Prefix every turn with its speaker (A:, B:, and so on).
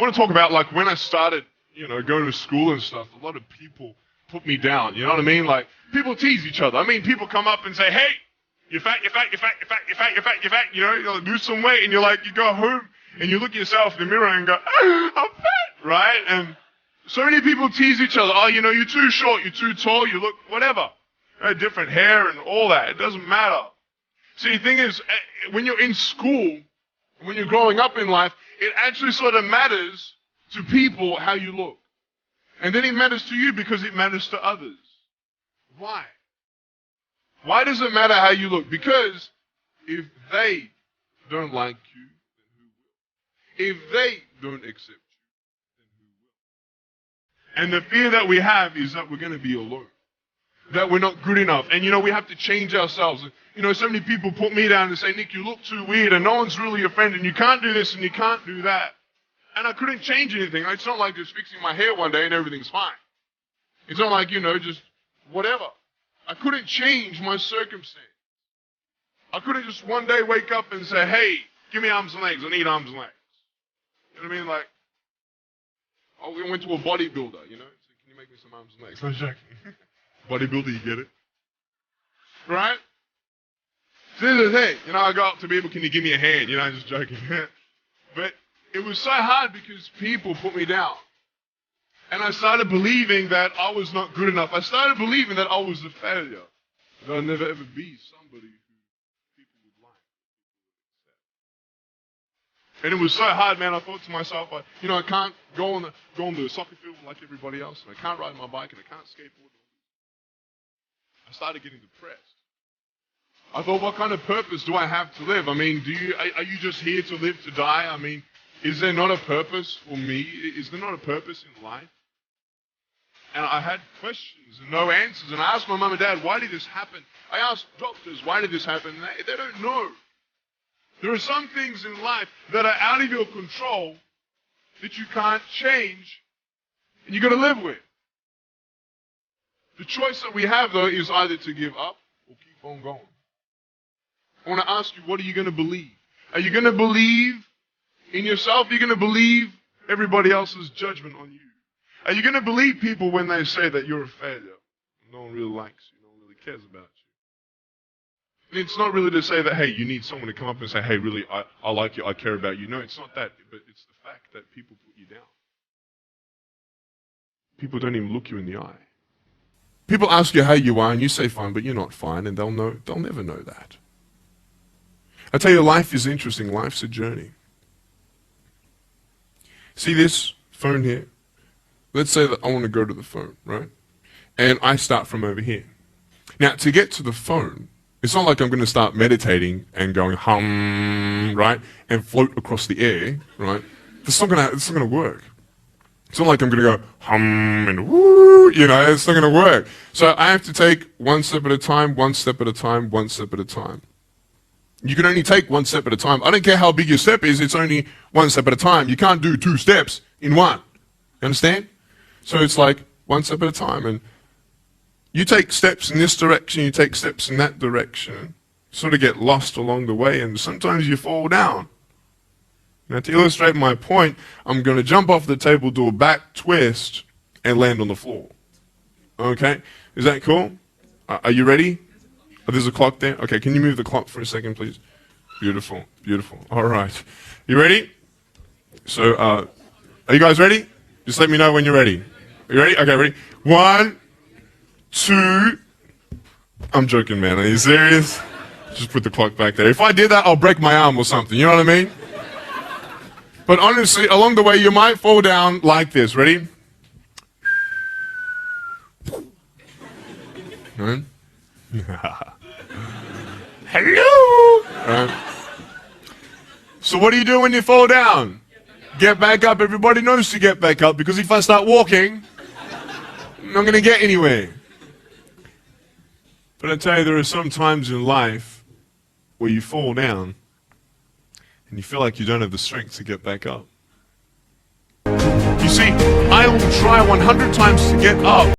A: want to talk about like when I started, going to school and stuff. A lot of people put me down. You know what I mean? Like people tease each other. I mean, people come up and say, "Hey, you're fat, you're fat, you're fat, you're fat, you're fat, you're fat, you're fat." You like, lose some weight, and you go home and you look at yourself in the mirror and go, "I'm fat," right? And so many people tease each other. Oh, you're too short, you're too tall, you look whatever. Different hair and all that. It doesn't matter. See, the thing is, when you're in school, when you're growing up in life, it actually sort of matters to people how you look. And then it matters to you because it matters to others. Why? Why does it matter how you look? Because if they don't like you, then who will? If they don't accept you, then who will? And the fear that we have is that we're going to be alone. That we're not good enough. And we have to change ourselves. So many people put me down and say, "Nick, you look too weird and no one's really your friend and you can't do this and you can't do that." And I couldn't change anything. It's not like just fixing my hair one day and everything's fine. It's not like, just whatever. I couldn't change my circumstance. I couldn't just one day wake up and say, "Hey, give me arms and legs. I need arms and legs." You know what I mean? Like, we went to a bodybuilder, so can you make me some arms and legs? I'm joking. Bodybuilder, you get it? Right? So this is the thing. I go up to people, "Can you give me a hand?" I'm just joking. But it was so hard because people put me down. And I started believing that I was not good enough. I started believing that I was a failure. That I'd never ever be somebody who people would like. And it was so hard, man. I thought to myself, I can't go on the soccer field like everybody else. And I can't ride my bike and I can't skateboard. I started getting depressed. I thought, what kind of purpose do I have to live? I mean, are you just here to live to die? I mean, is there not a purpose for me? Is there not a purpose in life? And I had questions and no answers. And I asked my mum and dad, "Why did this happen?" I asked doctors, "Why did this happen?" And they don't know. There are some things in life that are out of your control that you can't change and you got to live with. The choice that we have, though, is either to give up or keep on going. I want to ask you, what are you going to believe? Are you going to believe in yourself? Are you going to believe everybody else's judgment on you? Are you going to believe people when they say that you're a failure? No one really likes you. No one really cares about you. And it's not really to say that, hey, you need someone to come up and say, "Hey, really, I like you, I care about you." No, it's not that. But it's the fact that people put you down. People don't even look you in the eye. People ask you how you are and you say fine, but you're not fine, and they'll never know that. I tell you, life is interesting. Life's a journey. See this phone here? Let's say that I want to go to the phone, right? And I start from over here. Now, to get to the phone, it's not like I'm going to start meditating and going hum, right? And float across the air, right? It's not going to work. It's not like I'm going to go hum and woo, it's not going to work. So I have to take one step at a time, one step at a time, one step at a time. You can only take one step at a time. I don't care how big your step is, it's only one step at a time. You can't do 2 steps in one. You understand? So it's like one step at a time. And you take steps in this direction, you take steps in that direction. You sort of get lost along the way, and sometimes you fall down. Now, to illustrate my point, I'm going to jump off the table, do a back twist, and land on the floor. Okay? Is that cool? Are you ready? Oh, there's a clock there? Okay, can you move the clock for a second, please? Beautiful, beautiful. All right. You ready? So, are you guys ready? Just let me know when you're ready. Are you ready? Okay, ready? 1, 2... I'm joking, man. Are you serious? Just put the clock back there. If I did that, I'll break my arm or something. You know what I mean? But honestly, along the way, you might fall down like this. Ready? Right? Hello! Right. So what do you do when you fall down? Get back up. Everybody knows to get back up, because if I start walking, I'm not going to get anywhere. But I tell you, there are some times in life where you fall down and you feel like you don't have the strength to get back up. You see, I will try 100 times to get up.